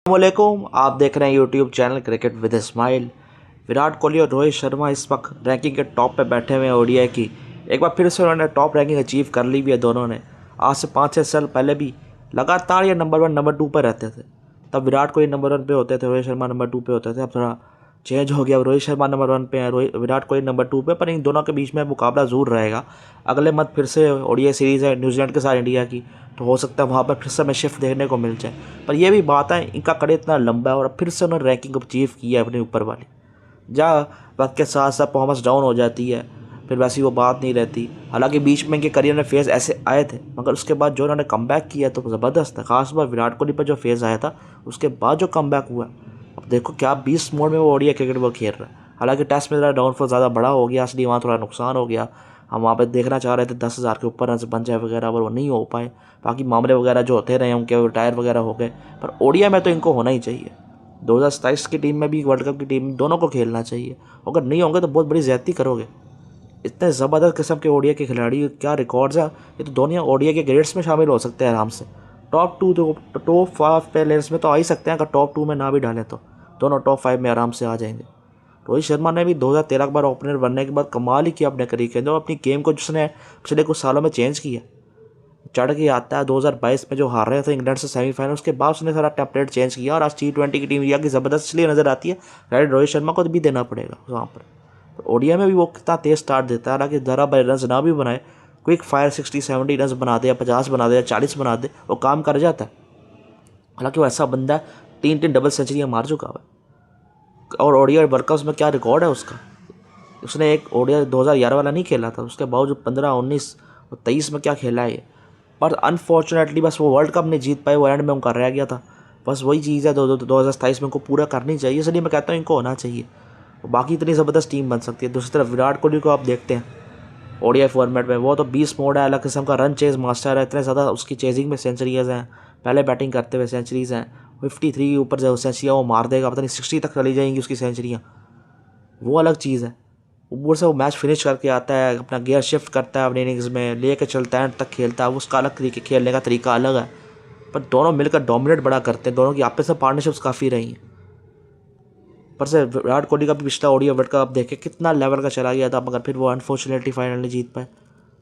अस्सलामुअलैकुम, आप देख रहे हैं YouTube channel cricket with smile. Virat Kohli और रोहित शर्मा इस वक्त रैंकिंग के टॉप पे बैठे हुए हैं ओडीआई की। एक बार फिर से उन्होंने टॉप रैंकिंग अचीव कर ली भी है। दोनों ने आज से 5-6 साल पहले भी लगातार ये नंबर 1 नंबर 2 पर रहते थे। तब विराट कोहली नंबर 1 पे होते थे, रोहित शर्मा नंबर 2 पे होते थे। अब थोड़ा चेंज हो गया, अब रोहित शर्मा नंबर 1 पे है, विराट कोहली नंबर 2 पे। पर इन दोनों के बीच में मुकाबला ज़रूर रहेगा। अगले मंथ फिर से ओडीआई सीरीज़ है न्यूजीलैंड के साथ इंडिया की, तो हो सकता है वहाँ पर फिर से हमें शिफ्ट देखने को मिल जाए। पर यह भी बात है, इनका कड़े इतना लंबा है और फिर से उन्होंने रैंकिंग अचीव की है अपने ऊपर वाली। जहाँ वक्त के साथ साथ परफॉर्मेंस डाउन हो जाती है, फिर वैसी वो बात नहीं रहती। हालांकि बीच में इनके करियर में फेज़ ऐसे आए थे, मगर उसके बाद जो उन्होंने कमबैक किया तो ज़बरदस्त है। खासकर विराट कोहली पर जो फेज़ आया था, उसके बाद जो कमबैक हुआ, अब देखो क्या 20 मोड में वो ओडीआई क्रिकेट वो खेल रहा है। हालांकि टेस्ट में ज़रा डाउनफॉल ज़्यादा बड़ा हो गया, इसलिए वहाँ थोड़ा नुकसान हो गया। हम वहाँ पे देखना चाह रहे थे 10,000 के ऊपर रन बन जाए वगैरह, पर वो नहीं हो पाए। बाकी मामले वगैरह जो होते रहे उनके रिटायर वगैरह हो गए। पर ओडीआई में तो इनको होना ही चाहिए। 2027 की टीम में भी, वर्ल्ड कप की टीम में, दोनों को खेलना चाहिए। अगर नहीं होंगे तो बहुत बड़ी ज़्यादती करोगे। इतने ज़बरदस्त किस्म के ओडीआई के खिलाड़ी, क्या रिकॉर्ड्स हैं। ये तो दोनों ओडीआई के ग्रेड्स में शामिल हो सकते हैं आराम से। टॉप 2 तो टॉप 5 प्लेयर्स में तो आ ही सकते हैं, अगर टॉप 2 में ना भी डालें तो दोनों टॉप 5 में आराम से आ जाएंगे। रोहित शर्मा ने भी 2013 के बाद ओपनर बनने के बाद कमाल ही किया अपने करियर के अंदर। अपनी गेम को जिसने पिछले कुछ सालों में चेंज किया, चढ़ के आता है। 2022 में जो हार रहे थे इंग्लैंड से सेमीफाइनल, उसके बाद उसने सारा टेम्पलेट चेंज किया और आज T20 की टीम इंडिया की ज़बरदस्त इसलिए नज़र आती है। क्रेडिट रोहित शर्मा को भी देना पड़ेगा वहाँ पर। तो ओडीआई में भी वो कितना तेज स्टार्ट देता है। हालांकि ज़रा बड़े रन ना भी बनाए, क्विक फायर 60-70 रन बना दे या 50 बना दे या 40 बना दे, वो काम कर जाता है। हालांकि वो ऐसा बंदा है, 3 डबल सेंचुरियाँ मार चुका है। और ओडीआई वर्ल्ड कप में क्या रिकॉर्ड है उसका। उसने एक ओडीआई 2011 वाला नहीं खेला था, उसके बावजूद 15, 19 और 23 में क्या खेला है ये। पर अनफॉर्चुनेटली बस वो वर्ल्ड कप नहीं जीत पाए, वो एंड में उनका रह गया था। बस वही चीज़ है, 2027 में उनको पूरा करनी चाहिए। इसलिए मैं कहता हूँ इनको होना चाहिए। बाकी इतनी ज़बरदस्त टीम बन सकती है। दूसरी तरफ विराट कोहली को आप देखते हैं ओडीआई फॉर्मेट में, वो तो 20 मोड है, अलग किस्म का रन चेज मास्टर है। इतने ज़्यादा उसकी चेजिंग में सेंचुरीज हैं, पहले बैटिंग करते हुए सेंचुरीज हैं। 53 के ऊपर जो सेंचुरियाँ वो मार देगा, पता नहीं 60 तक चली जाएंगी उसकी सेंचुरियाँ। वो अलग चीज़ है। ऊपर से वो मैच फिनिश करके आता है, अपना गियर शिफ्ट करता है अपनी इनिंग्स में, लेके चलता है, एंड तक खेलता है। उसका अलग तरीके, खेलने का तरीका अलग है। पर दोनों मिलकर डोमिनेट बड़ा करते हैं। दोनों की आपस में पार्टनरशिप्स काफ़ी रही हैं। पर से विराट कोहली का भी पिछला ओडीआई वर्ल्ड कप आप देखें कितना लेवल का चला गया था, मगर फिर वो अनफॉर्चुनेटली फाइनल नहीं जीत पाए।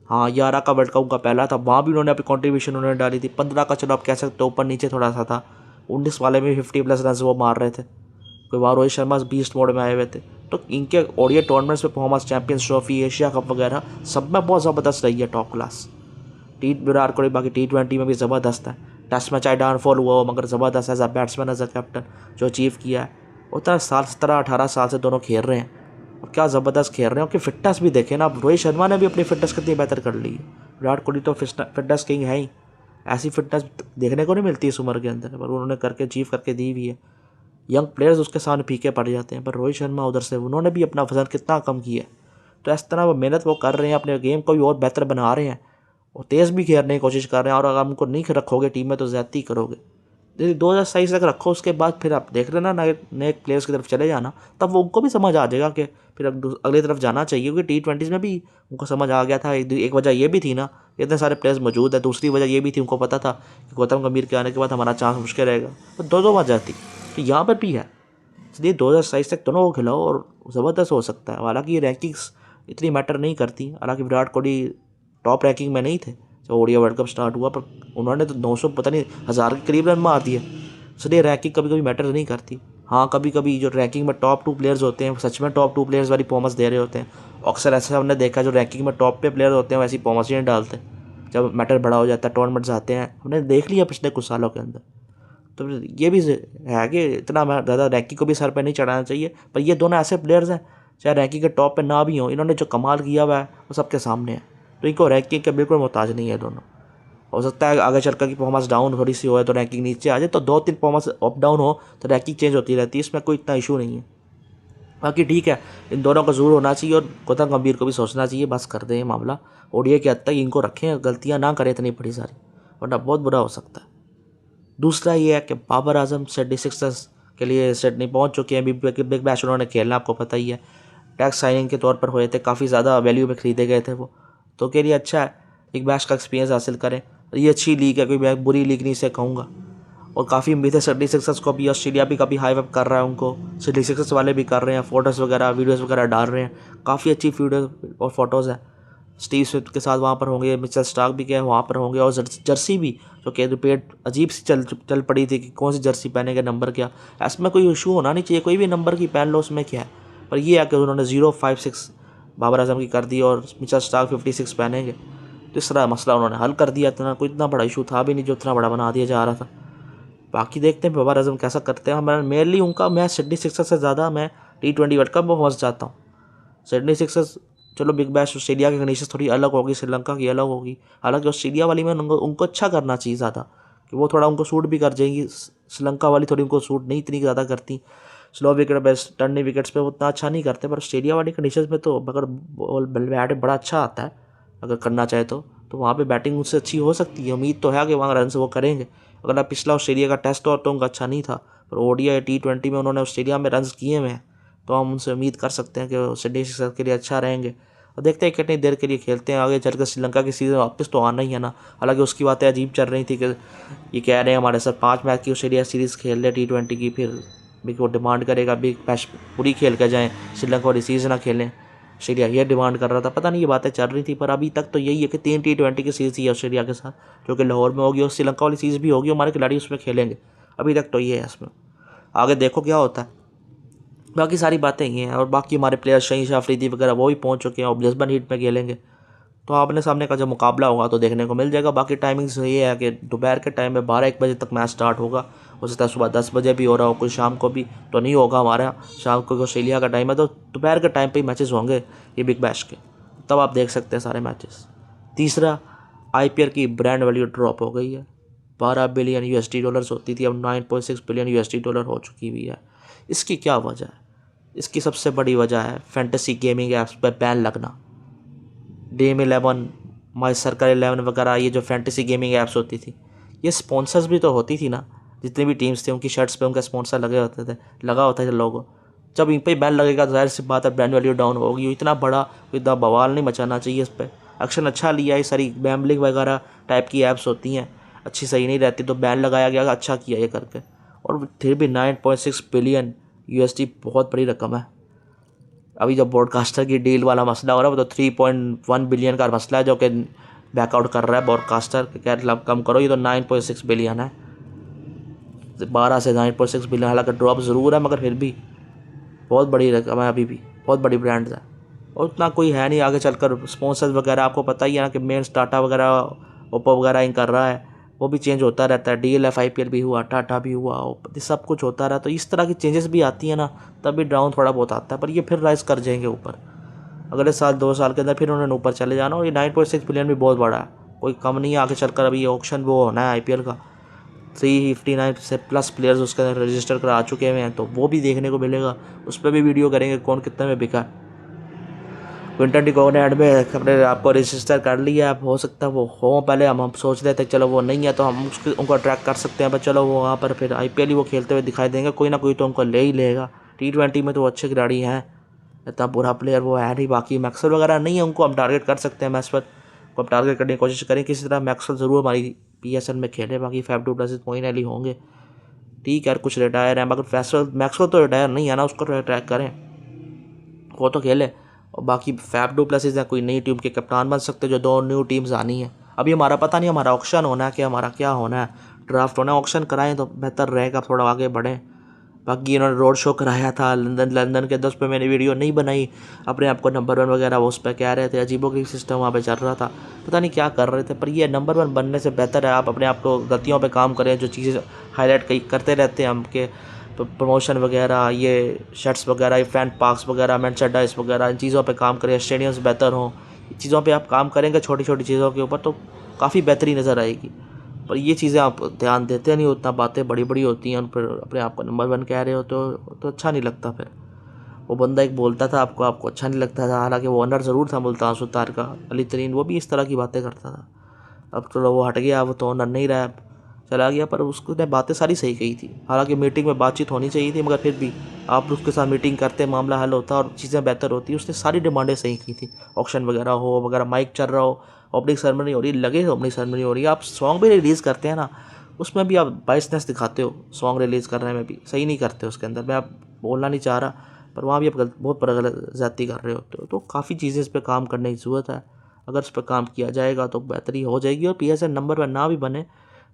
हाँ, 11 का वर्ल्ड कप उनका पहला था, वहाँ भी उन्होंने अपनी कॉन्ट्रीब्यूशन उन्होंने डाली थी। 15 का चलो आप कह सकते हो ऊपर नीचे थोड़ा सा था। 19 वाले में 50+ रन वो मार रहे थे, कोई वहाँ रोहित शर्मा बीस्ट मोड में आए हुए थे। तो इनके ओडीआई टूर्नामेंट्स में performance, champions trophy, Asia cup वगैरह सब में बहुत ज़बरदस्त रही है, टॉप क्लास। विराट कोहली बाकी T20 में भी ज़बरदस्त है। टेस्ट में चाहे डाउनफॉल हुआ हो, मगर ज़बरदस्त as a batsman, as a captain जो अचीव किया है। उतना 17-18 साल से दोनों खेल रहे हैं और क्या ज़बरदस्त खेल रहे हैं। उनकी फिटनेस भी देखें ना, अब रोहित शर्मा ने भी अपनी फिटनेस कितनी बेहतर कर ली है। विराट कोहली तो फिटनेस किंग है ही। ऐसी फिटनेस देखने को नहीं मिलती इस उम्र के अंदर, पर उन्होंने करके अचीव करके दी भी है। यंग प्लेयर्स उसके सामने फीके पड़ जाते हैं। पर रोहित शर्मा उधर से उन्होंने भी अपना वजन कितना कम किया है। तो इस तरह वो मेहनत वो कर रहे हैं, अपने गेम को भी और बेहतर बना रहे हैं और तेज़ भी खेलने की कोशिश कर रहे हैं। और अगर उनको नहीं रखोगे टीम में तो ज़्यादती करोगे। यदि 2027 तक रखो, उसके बाद फिर आप देख रहे ना नए प्लेयर्स की तरफ चले जाना, तब वो उनको भी समझ आ जाएगा कि फिर अगली तरफ जाना चाहिए। क्योंकि T20 में भी उनको समझ आ गया था। एक वजह ये भी थी ना, इतने सारे प्लेयर्स मौजूद है। दूसरी वजह ये भी थी, उनको पता था कि गौतम गंभीर के आने के बाद हमारा चांस मुश्किल रहेगा। तो दो वजह थी, तो यहाँ पर भी है। इसलिए 2027 तक दोनों को खिलाओ और ज़बरदस्त हो सकता है। हालांकि ये रैंकिंग्स इतनी मैटर नहीं करती। हालांकि विराट कोहली टॉप रैंकिंग में नहीं थे जब ओडीआई वर्ल्ड कप स्टार्ट हुआ, पर उन्होंने तो 900 पता नहीं 1000 के करीब रन मार दिए। इसलिए रैंकिंग कभी कभी मैटर नहीं करती। हाँ, कभी कभी जो रैंकिंग में टॉप 2 प्लेयर्स होते हैं, सच में टॉप 2 प्लेयर्स वाली परफॉर्मेंस दे रहे होते हैं। अक्सर ऐसे हमने देखा, जो रैंकिंग में टॉप पे प्लेयर होते हैं वैसी परफॉर्मेंस ही नहीं डालते। जब मैटर बड़ा हो जाता है, टूर्नामेंट्स आते हैं, हमने देख लिया पिछले कुछ सालों के अंदर। तो ये भी है कि इतना ज़्यादा रैंकिंग को भी सर पे नहीं चढ़ाना चाहिए। पर ये दोनों ऐसे प्लेयर्स हैं, चाहे रैंकिंग के टॉप पे ना भी हों, इन्होंने जो कमाल किया हुआ है वो सबके सामने है। तो इनको रैंकिंग के बिल्कुल मोहताज नहीं है दोनों। हो सकता है आगे चलकर की परफॉर्मेंस डाउन थोड़ी सी हो तो रैंकिंग नीचे आ जाए, तो 2-3 परफॉर्मेंस अप डाउन हो तो रैंकिंग चेंज होती रहती है, इसमें कोई इतना इशू नहीं है। बाकी ठीक है, इन दोनों का जरूर होना चाहिए और गौतम गंभीर को भी सोचना चाहिए, बस कर दें ये मामला। ओडीआई के हद तक इनको रखें, गलतियाँ ना करें इतनी बड़ी सारी, वरना बहुत बुरा हो सकता है। दूसरा ये है कि बाबर आजम 76ers के लिए सिडनी पहुंच चुके हैं। बिग बैश उन्होंने खेलना, आपको पता ही है। टैक्स साइनिंग के तौर पर हुए थे, काफ़ी ज़्यादा वैल्यू में ख़रीदे गए थे वो, तो के लिए अच्छा है बिग बैश का एक्सपीरियंस हासिल करें। ये अच्छी लीग है, कोई मैं बुरी लीग नहीं से कहूँगा। और काफ़ी उम्मीद है सिडनी सिक्सर्स को भी। ऑस्ट्रेलिया भी काफ़ी हाई अप कर रहा है उनको, सिडनी सिक्सर्स वाले भी कर रहे हैं, फ़ोटोज़ वगैरह वीडियोज़ वगैरह डाल रहे हैं, काफ़ी अच्छी वीडियो और फोटोज़ हैं। स्टीव स्मिथ के साथ वहाँ पर होंगे, मिचेल स्टार्क भी क्या वहाँ पर होंगे, और जर्सी भी जो कि रिपेट अजीब सी चल पड़ी थी कि कौन सी जर्सी पहनेंगे, नंबर क्या। इसमें कोई इशू होना नहीं चाहिए, कोई भी नंबर की पहन लो, उसमें क्या है। पर ये है कि उन्होंने 056 बाबर आजम की कर दी और मिचेल स्टार्क 56 पहनेंगे, तो इस तरह मसला उन्होंने हल कर दिया। इतना बड़ा इशू था भी नहीं जो इतना बड़ा बना दिया जा रहा था। बाकी देखते हैं बाबर आजम कैसा करते हैं। हमारा मेनली उनका, मैं सिडनी सिक्सर्स से ज़्यादा मैं T20 वर्ल्ड कप में पहुँच जाता हूँ। सिडनी सिक्सर्स चलो बिग बैश, ऑस्ट्रेलिया की कंडीशन थोड़ी अलग होगी, श्रीलंका की अलग होगी। हालांकि ऑस्ट्रेलिया वाली में उनको अच्छा करना चाहिए ज़्यादा, कि वो थोड़ा उनको सूट भी कर जाएंगी। श्रीलंका वाली थोड़ी उनको सूट नहीं इतनी ज़्यादा करती, स्लो विकेट बेस्ट टर्नी विकेट्स पे उतना अच्छा नहीं करते। पर ऑस्ट्रेलिया वाली कंडीशन में तो अगर बैट बड़ा अच्छा आता है, अगर करना चाहे तो वहाँ पे बैटिंग उससे अच्छी हो सकती है। उम्मीद तो है कि वहाँ रन वो करेंगे। अगर आप पिछला ऑस्ट्रेलिया का टेस्ट हो तो उनका अच्छा नहीं था, पर ODI T20 में उन्होंने ऑस्ट्रेलिया में रन किए हुए हैं, तो हम उनसे उम्मीद कर सकते हैं कि सिडनी सिक्सर्स के लिए अच्छा रहेंगे। और देखते हैं कितनी देर के लिए खेलते हैं। आगे चलकर श्रीलंका की सीज़न वापस तो आना ही है ना। हालांकि उसकी बातें अजीब चल रही थी कि ये कह रहे हैं हमारे साथ 5 मैच की ऑस्ट्रेलिया सीरीज़ खेल ले T20 की, फिर भी वो डिमांड करेगा बिग बैश पूरी खेल कर जाएँ, श्रीलंका वाली सीरीज़ ना खेलें। ऑस्ट्रेलिया ये डिमांड कर रहा था, पता नहीं ये बातें चल रही थी। पर अभी तक तो यही है कि 3 T20 की सीरीज़ है ऑस्ट्रेलिया के साथ, जो कि लाहौर में होगी, और श्रीलंका वाली सीरीज़ भी होगी, हमारे खिलाड़ी उसमें खेलेंगे। अभी तक तो ये है इसमें, आगे देखो क्या होता है। बाकी सारी बातें ये हैं। और बाकी हमारे प्लेयर शहीन अफरीदी वगैरह वो भी पहुंच चुके हैं और ब्रिस्बेन हीट में खेलेंगे, तो आमने सामने का जब मुकाबला होगा तो देखने को मिल जाएगा। बाकी टाइमिंग्स ये है कि दोपहर के टाइम में 12-1 बजे तक मैच स्टार्ट होगा। हो सकता है सुबह 10 बजे भी हो रहा हो, कोई शाम को भी तो नहीं होगा। हमारा शाम को ऑस्ट्रेलिया का टाइम है, तो दोपहर के टाइम पर ही मैचेस होंगे ये बिग बैश के, तब आप देख सकते हैं सारे मैचेस। तीसरा, IPL की ब्रांड वैल्यू ड्रॉप हो गई है। 12 बिलियन USD होती थी, अब 9.6 बिलियन USD हो चुकी हुई है। इसकी क्या वजह है? इसकी सबसे बड़ी वजह है फैंटेसी गेमिंग ऐप्स पर बैन लगना। Dream11, माई सर्कल 11 वगैरह, ये जो फैंटेसी गेमिंग ऐप्स होती थी, ये स्पॉन्सर्स भी तो होती थी ना। जितनी भी टीम्स थी उनकी शर्ट्स पे उनका स्पॉन्सर लगा होता था लोगो। जब इन पर बैन लगेगा तो जाहिर सी बात है ब्रांड वैल्यू डाउन होगी। इतना बड़ा इतना बवाल नहीं मचाना चाहिए इस पर। एक्शन अच्छा लिया है, सारी गैम्बलिंग वगैरह टाइप की ऐप्स होती हैं, अच्छी सही नहीं रहती, तो बैन लगाया गया, अच्छा किया ये करके। और फिर भी 9.6 बिलियन USD बहुत बड़ी रकम है। अभी जब ब्रॉडकास्टर की डील वाला मसला हो रहा है, वो तो 3.1 बिलियन का मसला है, जो कि बैकआउट कर रहा है ब्रॉडकास्टर, कह कम करो, ये तो 9.6 बिलियन है। 12 से 9.6 बिलियन, हालांकि ड्रॉप ज़रूर है, मगर फिर भी बहुत बड़ी रकम है, अभी भी बहुत बड़ी ब्रांड्स है। और उतना कोई है नहीं आगे चलकर। स्पॉन्सर्स वगैरह आपको पता ही है ना कि मेन टाटा वगैरह ओप्पो वगैरह इन कर रहा है, वो भी चेंज होता रहता है। DLF IPL भी हुआ, टाटा भी हुआ, सब कुछ होता रहा। तो इस तरह की चेंजेस भी आती है ना, तब भी डाउन थोड़ा बहुत आता है। पर ये फिर राइज कर जाएंगे ऊपर, अगले साल 2 साल के अंदर फिर उन्होंने ऊपर चले जाना। और ये 9.6 बिलियन भी बहुत बड़ा है, कोई कम नहीं है आगे चलकर। अभी ऑक्शन वो होना है IPL का, 359 से प्लस प्लेयर्स उसके अंदर रजिस्टर करा चुके हुए हैं, तो वो भी देखने को मिलेगा। उस पर भी वीडियो करेंगे कौन कितने में बिका। क्विंटन डिकॉक ने एड में अपने आपको रजिस्टर कर लिया। अब हो सकता है वो हो, पहले हम सोच रहे थे चलो वो नहीं है तो हम उनको अट्रैक्ट कर सकते हैं, पर चलो वो वहाँ पर फिर IPL ही वो खेलते हुए दिखाई देंगे, कोई ना कोई तो उनको ले ही लेगा। T20 में तो वो अच्छे खिलाड़ी हैं, इतना बुरा प्लेयर वो है नहीं। बाकी मैक्सवेल वगैरह नहीं है, उनको हम टारगेट कर सकते हैं। मैच पर को हम टारगेट करने की कोशिश करें किसी तरह। मैक्सवेल ज़रूर हमारी PSL में खेले। बाकी Faf du Plessis Moeen Ali होंगे, ठीक है, कुछ रिटायर हैं, मगर मैक्सवेल तो रिटायर नहीं है ना, उसको रिटायर करें, वो तो खेले। और बाकी फैफ डू प्लस हैं, कोई नई टीम के कप्तान बन सकते, जो 2 न्यू टीम्स आनी है। अभी हमारा पता नहीं हमारा ऑक्शन होना है कि हमारा क्या होना है, ड्राफ्ट होना है। ऑक्शन कराएं तो बेहतर रहेगा, थोड़ा आगे बढ़ें। बाकी इन्होंने रोड शो कराया था लंदन के 10 पे, मैंने वीडियो नहीं बनाई अपने आप को नंबर 1 वगैरह, वो उस पर कह रहे थे अजीबो की सिस्टम वहाँ पे चल रहा था, पता नहीं क्या कर रहे थे। पर ये नंबर 1 बनने से बेहतर है आप अपने आप को गलतियों पे काम करें, जो चीज़ें हाईलाइट करते रहते हैं हम के प्रमोशन वगैरह, ये शर्ट्स वगैरह, फैन पार्क्स वगैरह, मर्चेंडाइज वगैरह, इन चीज़ों पे काम करें, स्टेडियम्स बेहतर हों, इन चीज़ों पे आप काम करेंगे, छोटी छोटी चीज़ों के ऊपर, तो काफ़ी बेहतरी नज़र आएगी। पर ये चीज़ें आप ध्यान देते नहीं, उतना बातें बड़ी बड़ी होती हैं, उन पर अपने आप को नंबर 1 कह रहे हो तो अच्छा नहीं लगता। फिर वो बंदा एक बोलता था आपको अच्छा नहीं लगता था, हालांकि वो ओनर ज़रूर था मुल्तान सुल्तान का, अली तरीन, वो भी इस तरह की बातें करता था। अब तो वो हट गया, वो तो ओनर नहीं रहा, चला गया। पर उसने बातें सारी सही कही थी, हालांकि मीटिंग में बातचीत होनी चाहिए थी, मगर फिर भी आप उसके साथ मीटिंग करते, मामला हल होता और चीज़ें बेहतर होती। उसने सारी डिमांडें सही की थी, ऑक्शन वगैरह हो, माइक चल रहा हो, ओपनिंग सेरेमनी हो रही, लगे ओपनिंग सेरेमनी हो रही है, आप सॉन्ग भी रिलीज़ करते हैं ना, उसमें भी आप बाइसनेस दिखाते हो, सॉन्ग रिलीज़ करने में भी सही नहीं करते उसके अंदर। मैं आप बोलना नहीं चाह रहा, पर वहाँ भी आप बहुत गलत ज़्यादती कर रहे होते हो। तो काफ़ी चीज़ें इस पर काम करने की ज़रूरत है। अगर इस पर काम किया जाएगा तो बेहतरी हो जाएगी। और PSL नंबर 1 ना भी बने,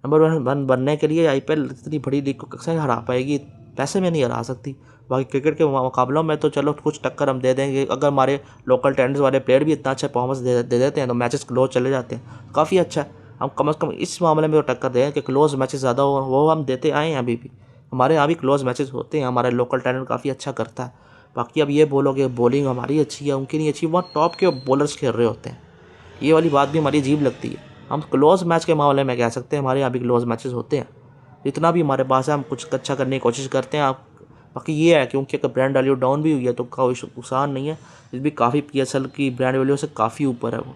नंबर 1 बनने के लिए IPL इतनी बड़ी लीग को कैसे हरा पाएगी? पैसे में नहीं हरा सकती। बाकी क्रिकेट के मुकाबलों में तो चलो कुछ टक्कर हम दे देंगे। अगर हमारे लोकल टैलेंट्स वाले प्लेयर भी इतना अच्छा परफॉर्मेंस दे देते हैं तो मैचेस क्लोज चले जाते हैं, काफ़ी अच्छा है। हम कम से कम इस मामले में तो टक्कर दें कि क्लोज मैचेस ज़्यादा हो, वो हम देते आए हैं अभी भी। हमारे यहाँ भी क्लोज मैचेस होते हैं, हमारा लोकल टैलेंट काफ़ी अच्छा करता है। बाकी अब ये बोलोगे बॉलिंग हमारी अच्छी है, उनकी नहीं अच्छी, वहाँ टॉप के बॉलर्स खेल रहे होते हैं। ये वाली बात भी हमारी अजीब लगती है। हम क्लोज मैच के मामले में कह सकते हैं हमारे यहाँ भी क्लोज मैचेस होते हैं। जितना भी हमारे पास है हम कुछ अच्छा करने की कोशिश करते हैं। आप बाकी ये है क्योंकि अगर ब्रांड वैल्यू डाउन भी हुई है तो कोई नुकसान नहीं है। इस भी काफ़ी PSL की ब्रांड वैल्यू से काफ़ी ऊपर है वो।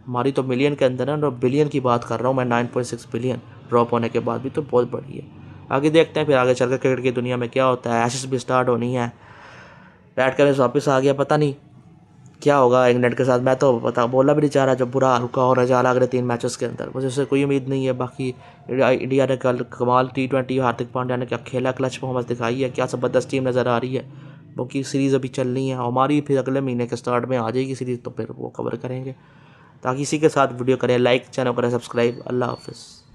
हमारी तो मिलियन के अंदर है और बिलियन की बात कर रहा हूँ मैं। 9.6 बिलियन ड्रॉप होने के बाद भी तो बहुत बड़ी है। आगे देखते हैं फिर आगे चलकर क्रिकेट की दुनिया में क्या होता है। एशेस भी स्टार्ट होनी है, पैट कमिंस वापस आ गया, पता नहीं क्या होगा इंग्लैंड के साथ। मैं तो बोला भी नहीं चाह रहा, जब बुरा रुका होने जा रहा अगले 3 मैचेस के अंदर, मुझे उससे कोई उम्मीद नहीं है। बाकी इंडिया ने कल कमाल T20 हार्दिक पांड्या ने क्या खेला, क्लच परफॉर्मेंस दिखाई है, क्या ज़बरदस्त टीम नज़र आ रही है। बाकी सीरीज़ अभी चल रही है हमारी, फिर अगले महीने के स्टार्ट में आ जाएगी सीरीज़, तो फिर वो कवर करेंगे। ताकि इसी के साथ वीडियो करें, लाइक, चैनल करें सब्सक्राइब। अल्लाह हाफिज़।